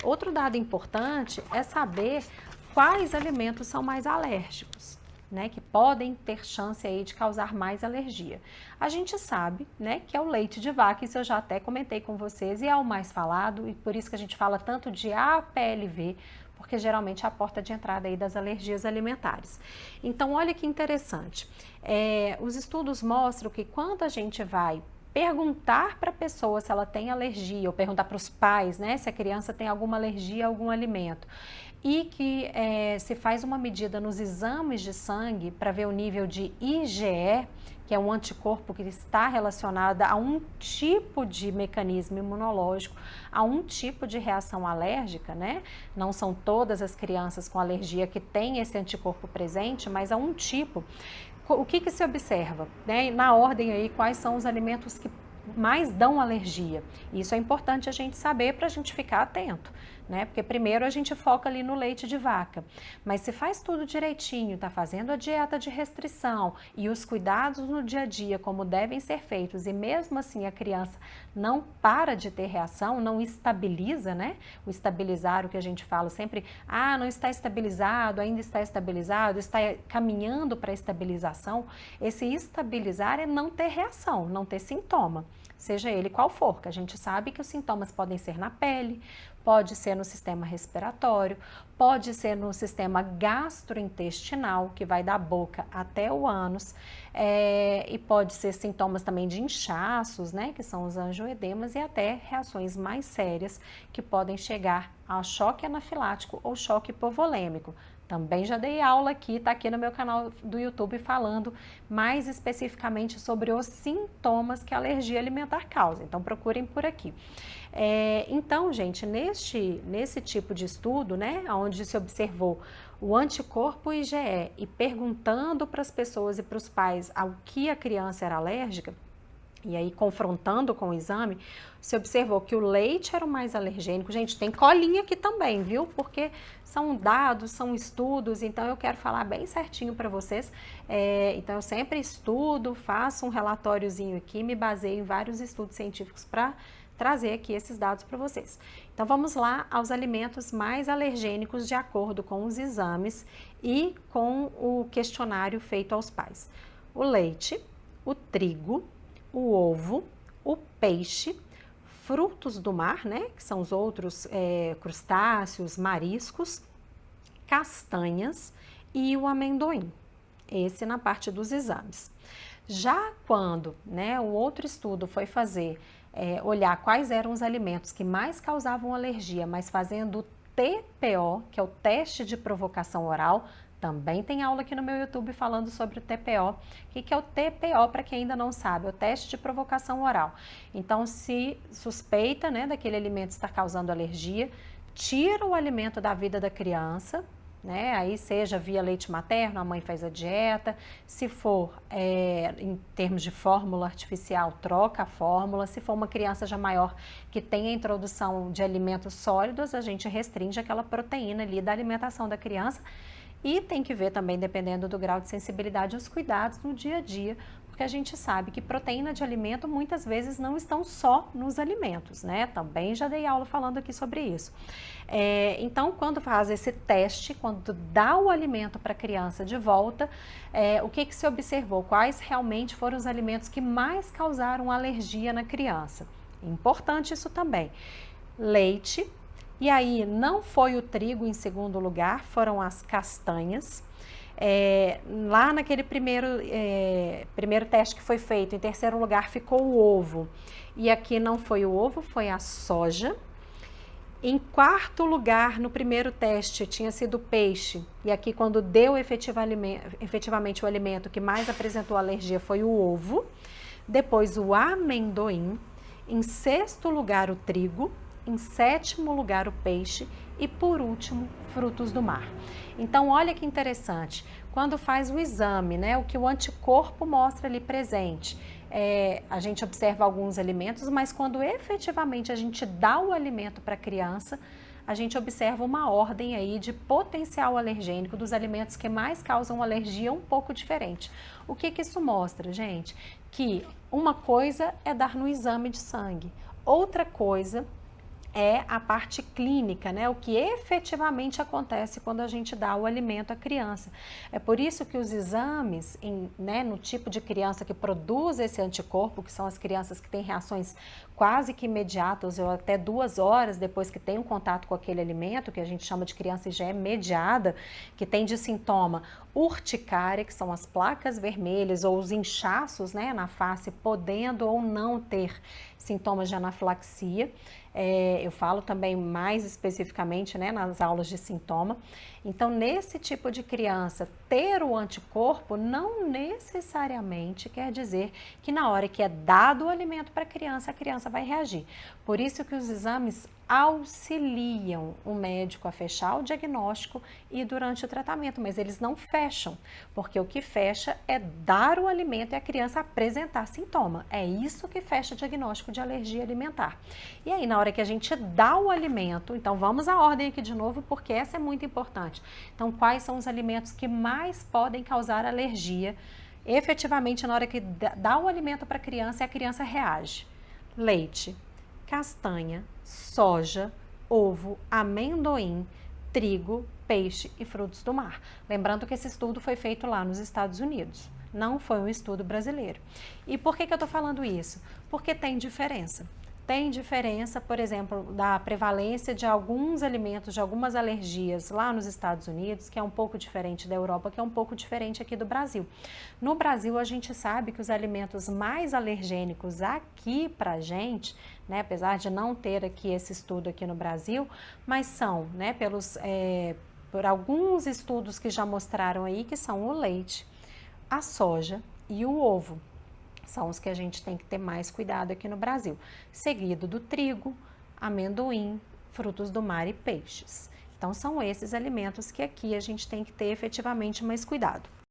Outro dado importante é saber quais alimentos são mais alérgicos, né, que podem ter chance aí de causar mais alergia. A gente sabe, né, que é o leite de vaca, isso eu já até comentei com vocês, e é o mais falado, e por isso que a gente fala tanto de APLV, porque geralmente é a porta de entrada aí das alergias alimentares. Então, olha que interessante, os estudos mostram que quando a gente vai perguntar para a pessoa se ela tem alergia, ou perguntar para os pais, né, se a criança tem alguma alergia a algum alimento, e que se faz uma medida nos exames de sangue para ver o nível de IgE, que é um anticorpo que está relacionado a um tipo de mecanismo imunológico, a um tipo de reação alérgica, né? Não são todas as crianças com alergia que têm esse anticorpo presente, mas a um tipo. O que se observa, né? Na ordem aí, quais são os alimentos que mais dão alergia? Isso é importante a gente saber para a gente ficar atento, né? Porque primeiro a gente foca ali no leite de vaca, mas se faz tudo direitinho, tá fazendo a dieta de restrição e os cuidados no dia a dia como devem ser feitos, e mesmo assim a criança não para de ter reação, não estabiliza, né? O estabilizar, o que a gente fala sempre, não está estabilizado, ainda está estabilizado, está caminhando para a estabilização. Esse estabilizar é não ter reação, não ter sintoma, seja ele qual for, que a gente sabe que os sintomas podem ser na pele, pode ser no sistema respiratório, pode ser no sistema gastrointestinal, que vai da boca até o ânus, e pode ser sintomas também de inchaços, né, que são os angioedemas, e até reações mais sérias, que podem chegar a choque anafilático ou choque hipovolêmico. Também já dei aula aqui, está aqui no meu canal do YouTube falando mais especificamente sobre os sintomas que a alergia alimentar causa, então procurem por aqui. Então, gente, nesse tipo de estudo, né, onde se observou o anticorpo IgE e perguntando para as pessoas e para os pais ao que a criança era alérgica, e aí confrontando com o exame, se observou que o leite era o mais alergênico. Gente, tem colinha aqui também, viu? Porque são dados, são estudos, então eu quero falar bem certinho para vocês. Então eu sempre estudo, faço um relatóriozinho aqui, me baseio em vários estudos científicos para trazer aqui esses dados para vocês. Então vamos lá aos alimentos mais alergênicos de acordo com os exames e com o questionário feito aos pais. O leite, o trigo, o ovo, o peixe, frutos do mar, né, que são os outros crustáceos, mariscos, castanhas e o amendoim. Esse na parte dos exames. Já quando, né, o outro estudo foi olhar quais eram os alimentos que mais causavam alergia, mas fazendo o TPO, que é o teste de provocação oral. Também tem aula aqui no meu YouTube falando sobre o TPO. O que é o TPO, para quem ainda não sabe? É o teste de provocação oral. Então, se suspeita, né, daquele alimento estar causando alergia, tira o alimento da vida da criança, né? Aí seja via leite materno, a mãe faz a dieta. Se for em termos de fórmula artificial, troca a fórmula. Se for uma criança já maior que tem a introdução de alimentos sólidos, a gente restringe aquela proteína ali da alimentação da criança. E tem que ver também, dependendo do grau de sensibilidade, os cuidados no dia a dia, porque a gente sabe que proteína de alimento muitas vezes não estão só nos alimentos, né? Também já dei aula falando aqui sobre isso. Então, quando faz esse teste, quando dá o alimento para a criança de volta, o que se observou? Quais realmente foram os alimentos que mais causaram alergia na criança? Importante isso também. Leite. E aí, não foi o trigo em segundo lugar, foram as castanhas. Lá naquele primeiro teste que foi feito, em terceiro lugar ficou o ovo. E aqui não foi o ovo, foi a soja. Em quarto lugar, no primeiro teste, tinha sido o peixe. E aqui, quando deu efetivamente o alimento que mais apresentou alergia, foi o ovo. Depois, o amendoim. Em sexto lugar, o trigo. Em sétimo lugar, o peixe e, por último, frutos do mar. Então, olha que interessante, quando faz o exame, né, o que o anticorpo mostra ali presente, a gente observa alguns alimentos, mas quando efetivamente a gente dá o alimento para a criança, a gente observa uma ordem aí de potencial alergênico dos alimentos que mais causam alergia um pouco diferente. O que isso mostra, gente? Que uma coisa é dar no exame de sangue, outra coisa é a parte clínica, né? O que efetivamente acontece quando a gente dá o alimento à criança. É por isso que os exames, né, no tipo de criança que produz esse anticorpo, que são as crianças que têm reações quase que imediatas ou até 2 horas depois que tem um contato com aquele alimento, que a gente chama de criança IgE mediada, que tem de sintoma urticária, que são as placas vermelhas ou os inchaços, né, na face, podendo ou não ter sintomas de anafilaxia. Eu falo também mais especificamente, né, nas aulas de sintoma. Então, nesse tipo de criança, ter o anticorpo não necessariamente quer dizer que na hora que é dado o alimento para a criança vai reagir. Por isso que os exames auxiliam o médico a fechar o diagnóstico e durante o tratamento, mas eles não fecham, porque o que fecha é dar o alimento e a criança apresentar sintoma. É isso que fecha o diagnóstico de alergia alimentar. E aí, na hora que a gente dá o alimento, então vamos à ordem aqui de novo, porque essa é muito importante. Então, quais são os alimentos que mais podem causar alergia? Efetivamente, na hora que dá o alimento para a criança reage. Leite, castanha, soja, ovo, amendoim, trigo, peixe e frutos do mar. Lembrando que esse estudo foi feito lá nos Estados Unidos, não foi um estudo brasileiro. E por que eu estou falando isso? Porque tem diferença. Tem diferença, por exemplo, da prevalência de alguns alimentos, de algumas alergias lá nos Estados Unidos, que é um pouco diferente da Europa, que é um pouco diferente aqui do Brasil. No Brasil, a gente sabe que os alimentos mais alergênicos aqui pra gente, né, apesar de não ter aqui esse estudo aqui no Brasil, mas são, né, por alguns estudos que já mostraram aí, que são o leite, a soja e o ovo. São os que a gente tem que ter mais cuidado aqui no Brasil, seguido do trigo, amendoim, frutos do mar e peixes. Então, são esses alimentos que aqui a gente tem que ter efetivamente mais cuidado.